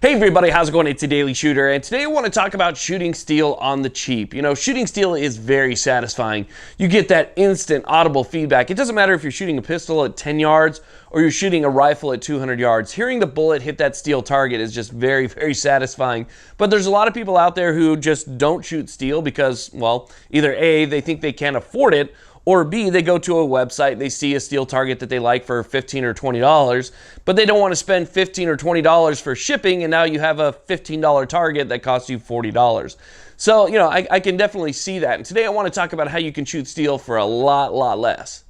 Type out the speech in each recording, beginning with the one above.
Hey everybody, how's it going? It's a Daily Shooter, and today I want to talk about shooting steel on the cheap. You know, shooting steel is very satisfying. You get that instant audible feedback. It doesn't matter if you're shooting a pistol at 10 yards or you're shooting a rifle at 200 yards. Hearing the bullet hit that steel target is just very, very satisfying. But there's a lot of people out there who just don't shoot steel because, well, either A, they think they can't afford it, or B, they go to a website, they see a steel target that they like for $15 or $20, but they don't want to spend $15 or $20 for shipping, and now you have a $15 target that costs you $40. So, you know, I can definitely see that. And today I want to talk about how you can shoot steel for a lot less.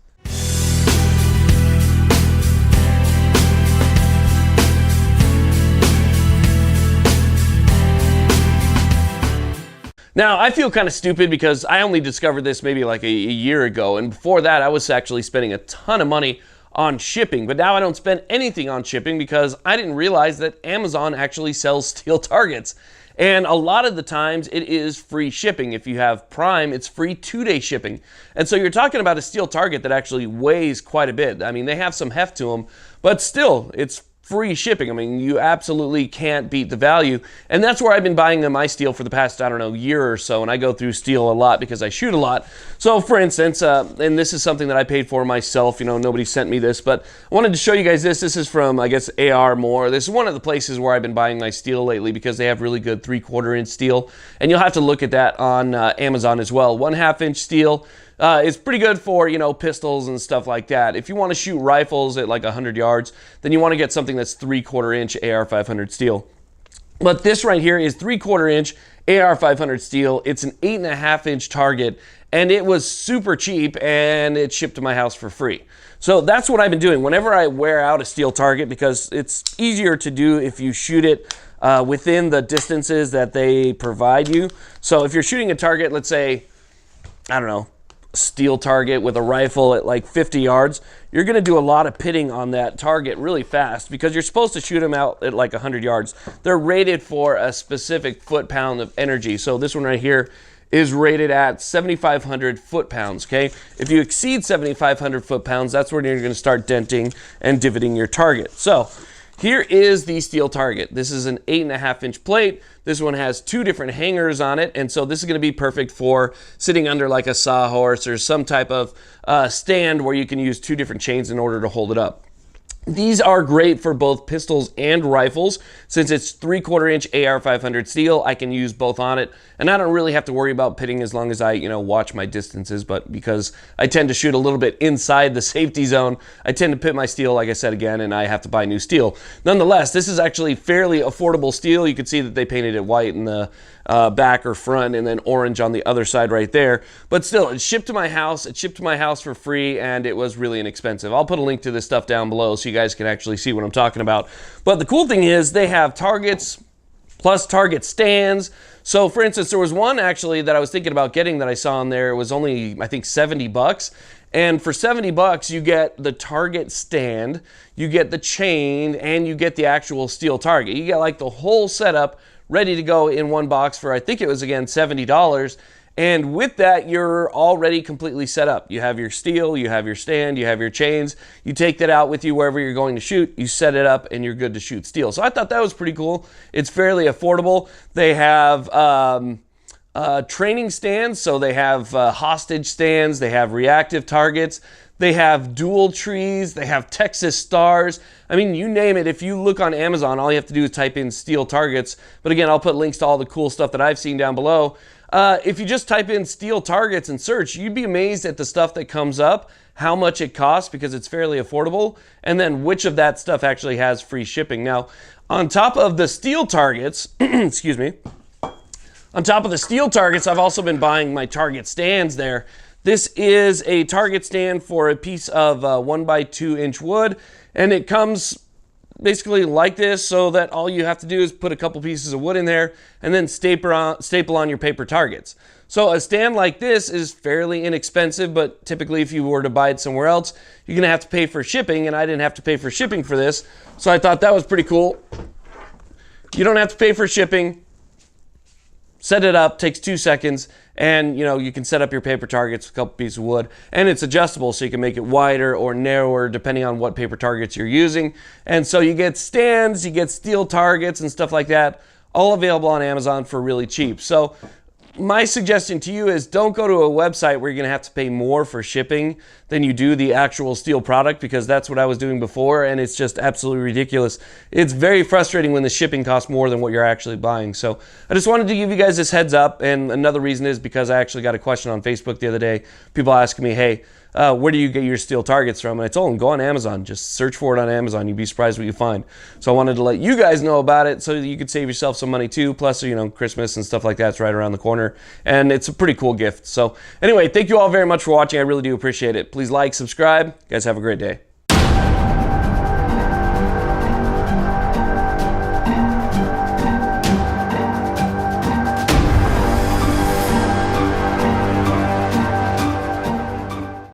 Now, I feel kind of stupid because I only discovered this maybe like a year ago, and before that I was actually spending a ton of money on shipping, but now I don't spend anything on shipping because I didn't realize that Amazon actually sells steel targets. And a lot of the times it is free shipping. If you have Prime, it's free 2-day shipping. And so you're talking about a steel target that actually weighs quite a bit. I mean, they have some heft to them, but still, it's free shipping. I mean, you absolutely can't beat the value. And that's where I've been buying my steel for the past, I don't know, year or so. And I go through steel a lot because I shoot a lot. So for instance, and this is something that I paid for myself, you know, nobody sent me this, but I wanted to show you guys this. This is from, I guess, AR More. This is one of the places where I've been buying my steel lately because they have really good 3/4 inch steel. And you'll have to look at that on Amazon as well. 1/2 inch steel. It's pretty good for, you know, pistols and stuff like that. If you want to shoot rifles at like 100 yards, then you want to get something that's 3/4 inch AR-500 steel. But this right here is 3/4 inch AR-500 steel. It's an 8.5 inch target, and it was super cheap, and it shipped to my house for free. So that's what I've been doing. Whenever I wear out a steel target, because it's easier to do if you shoot it within the distances that they provide you. So if you're shooting a target, let's say, I don't know, steel target with a rifle at like 50 yards, you're going to do a lot of pitting on that target really fast because you're supposed to shoot them out at like 100 yards. They're rated for a specific foot-pound of energy. So this one right here is rated at 7,500 foot-pounds, okay? If you exceed 7,500 foot-pounds, that's when you're going to start denting and divoting your target. So here is the steel target. This is an 8.5 inch plate. This one has 2 different hangers on it, and so this is going to be perfect for sitting under like a sawhorse or some type of stand where you can use 2 different chains in order to hold it up. These are great for both pistols and rifles. Since it's 3/4 inch AR-500 steel, I can use both on it, and I don't really have to worry about pitting as long as I, you know, watch my distances. But because I tend to shoot a little bit inside the safety zone, I tend to pit my steel, like I said again, and I have to buy new steel. Nonetheless, this is actually fairly affordable steel. You can see that they painted it white in the back or front, and then orange on the other side right there. But still, it shipped to my house. It shipped to my house for free, and it was really inexpensive. I'll put a link to this stuff down below so you guys can actually see what I'm talking about. But the cool thing is they have targets plus target stands. So for instance, there was one actually that I was thinking about getting that I saw on there. It was only, I think, 70 bucks. And for 70 bucks, you get the target stand, you get the chain, and you get the actual steel target. You get like the whole setup ready to go in one box for, I think it was, again, $70. And with that, you're already completely set up. You have your steel, you have your stand, you have your chains. You take that out with you wherever you're going to shoot, you set it up, and you're good to shoot steel. So I thought that was pretty cool. It's fairly affordable. They have training stands, so they have hostage stands, they have reactive targets, they have dual trees, they have Texas stars. I mean, you name it. If you look on Amazon, all you have to do is type in steel targets. But again, I'll put links to all the cool stuff that I've seen down below. If you just type in steel targets and search, you'd be amazed at the stuff that comes up, how much it costs because it's fairly affordable, and then which of that stuff actually has free shipping. Now, on top of the steel targets, excuse me, on top of the steel targets, I've also been buying my target stands there. This is a target stand for a piece of 1x2 inch wood, and it comes basically like this, so that all you have to do is put a couple pieces of wood in there and then staple on your paper targets. So a stand like this is fairly inexpensive, but typically if you were to buy it somewhere else, you're gonna have to pay for shipping, and I didn't have to pay for shipping for this, so I thought that was pretty cool. You don't have to pay for shipping. set it up, takes 2 seconds, and you can set up your paper targets with a couple pieces of wood, and it's adjustable so you can make it wider or narrower depending on what paper targets you're using. And so you get stands, you get steel targets and stuff like that, all available on Amazon for really cheap. So my suggestion to you is don't go to a website where you're going to have to pay more for shipping than you do the actual steel product, because that's what I was doing before, and it's just absolutely ridiculous. It's very frustrating when the shipping costs more than what you're actually buying. So I just wanted to give you guys this heads up, and another reason is because I actually got a question on Facebook the other day. People asking me, hey, where do you get your steel targets from? And I told them, go on Amazon. Just search for it on Amazon. You'd be surprised what you find. So I wanted to let you guys know about it so that you could save yourself some money too. Plus, Christmas and stuff like that's right around the corner. And it's a pretty cool gift. So anyway, thank you all very much for watching. I really do appreciate it. Please like, subscribe. You guys have a great day.